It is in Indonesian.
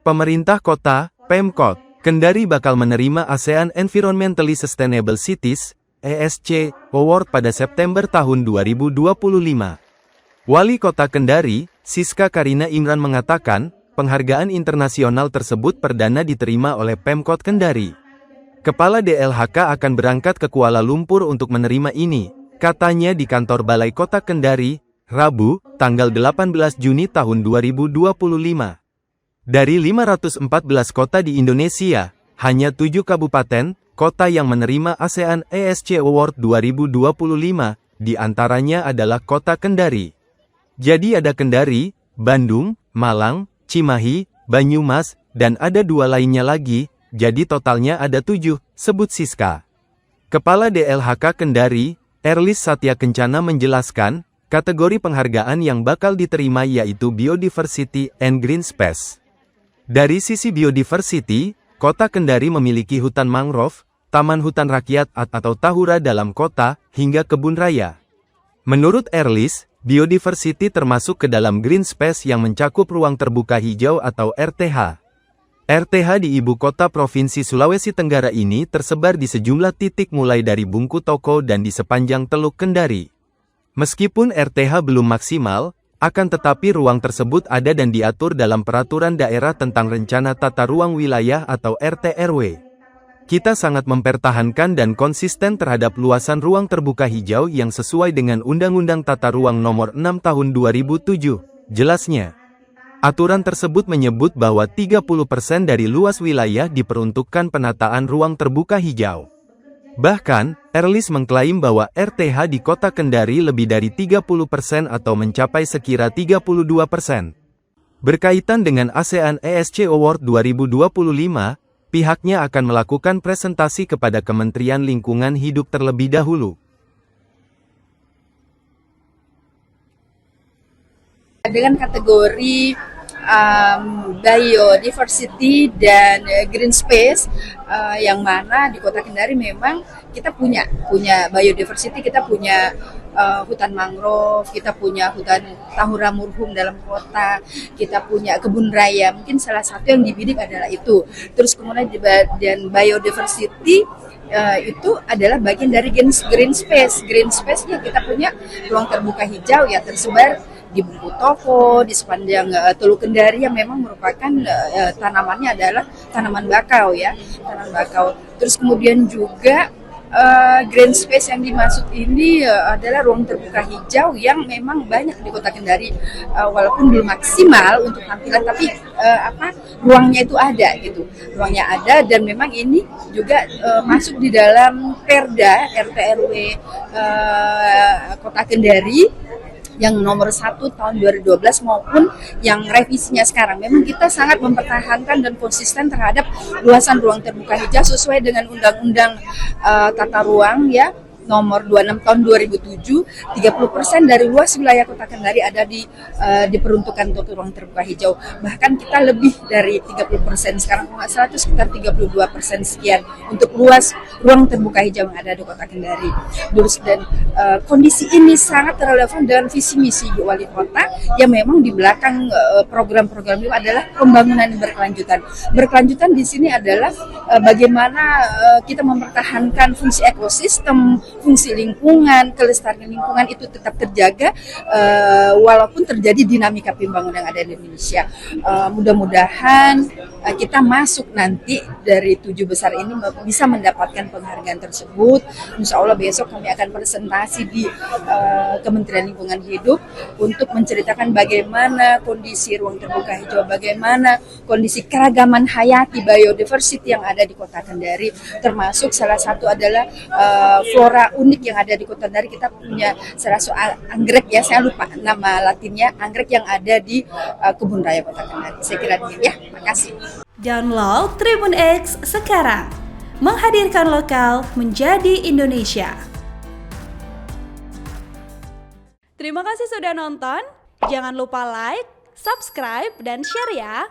Pemerintah Kota, Pemkot, Kendari bakal menerima ASEAN Environmentally Sustainable Cities, ESC, Award pada September tahun 2025. Wali Kota Kendari, Siska Karina Imran mengatakan, penghargaan internasional tersebut perdana diterima oleh Pemkot Kendari. Kepala DLHK akan berangkat ke Kuala Lumpur untuk menerima ini, katanya di kantor Balai Kota Kendari, Rabu, tanggal 18 Juni tahun 2025. Dari 514 kota di Indonesia, hanya 7 kabupaten, kota yang menerima ASEAN ESC Award 2025, diantaranya adalah Kota Kendari. Jadi ada Kendari, Bandung, Malang, Cimahi, Banyumas, dan ada 2 lainnya lagi, jadi totalnya ada 7, sebut Siska. Kepala DLHK Kendari, Erlis Satya Kencana menjelaskan, kategori penghargaan yang bakal diterima yaitu Biodiversity and Green Space. Dari sisi biodiversity, Kota Kendari memiliki hutan mangrove, taman hutan rakyat atau tahura dalam kota, hingga kebun raya. Menurut Erlis, biodiversity termasuk ke dalam green space yang mencakup ruang terbuka hijau atau RTH. RTH di ibu kota Provinsi Sulawesi Tenggara ini tersebar di sejumlah titik mulai dari Bungku Toko dan di sepanjang Teluk Kendari. Meskipun RTH belum maksimal, akan tetapi ruang tersebut ada dan diatur dalam Peraturan Daerah tentang Rencana Tata Ruang Wilayah atau RTRW. Kita sangat mempertahankan dan konsisten terhadap luasan ruang terbuka hijau yang sesuai dengan Undang-Undang Tata Ruang Nomor 6 Tahun 2007, jelasnya. Aturan tersebut menyebut bahwa 30% dari luas wilayah diperuntukkan penataan ruang terbuka hijau. Bahkan, Erlis mengklaim bahwa RTH di Kota Kendari lebih dari 30% atau mencapai sekira 32%. Berkaitan dengan ASEAN ESC Award 2025, pihaknya akan melakukan presentasi kepada Kementerian Lingkungan Hidup terlebih dahulu. Dengan kategori biodiversity dan green space, yang mana di Kota Kendari memang kita punya biodiversity, kita punya hutan mangrove, kita punya hutan tahura murhum dalam kota, kita punya kebun raya. Mungkin salah satu yang dibidik adalah itu. Terus kemudian dan biodiversity itu adalah bagian dari green space. Green space-nya kita punya ruang terbuka hijau ya tersebar di Bungku Toko, di sepanjang Teluk Kendari yang memang merupakan tanamannya adalah tanaman bakau ya, tanaman bakau. Terus kemudian juga green space yang dimaksud ini adalah ruang terbuka hijau yang memang banyak di Kota Kendari, walaupun belum maksimal untuk tampilan, tapi ruangnya itu ada gitu, ruangnya ada dan memang ini juga masuk di dalam Perda RT/RW Kota Kendari yang nomor 1 tahun 2012 maupun yang revisinya sekarang. Memang kita sangat mempertahankan dan konsisten terhadap luasan ruang terbuka hijau sesuai dengan Undang-Undang Tata Ruang ya nomor 26 tahun 2007, 30% dari luas wilayah Kota Kendari ada diperuntukkan untuk ruang terbuka hijau. Bahkan kita lebih dari 30%, sekarang kalau nggak salah itu sekitar 32% sekian untuk luas ruang terbuka hijau yang ada di Kota Kendari. Dan kondisi ini sangat relevan dengan visi misi Wali Kota yang memang di belakang program-program itu adalah pembangunan yang berkelanjutan. Berkelanjutan di sini adalah bagaimana kita mempertahankan fungsi ekosistem, fungsi lingkungan, kelestarian lingkungan itu tetap terjaga walaupun terjadi dinamika pembangunan yang ada di Indonesia. Mudah-mudahan kita masuk nanti dari 7 besar ini bisa mendapatkan penghargaan tersebut. Insya Allah besok kami akan presentasi di Kementerian Lingkungan Hidup untuk menceritakan bagaimana kondisi ruang terbuka hijau, bagaimana kondisi keragaman hayati biodiversity yang ada di Kota Kendari, termasuk salah satu adalah flora unik yang ada di Kota Kendari. Kita punya salah satu anggrek ya, saya lupa nama latinnya, anggrek yang ada di kebun raya Kota Kendari. Saya kira demikian ya, makasih. Download Tribun X sekarang, menghadirkan lokal menjadi Indonesia. Terima kasih sudah nonton, jangan lupa like, subscribe, dan share ya.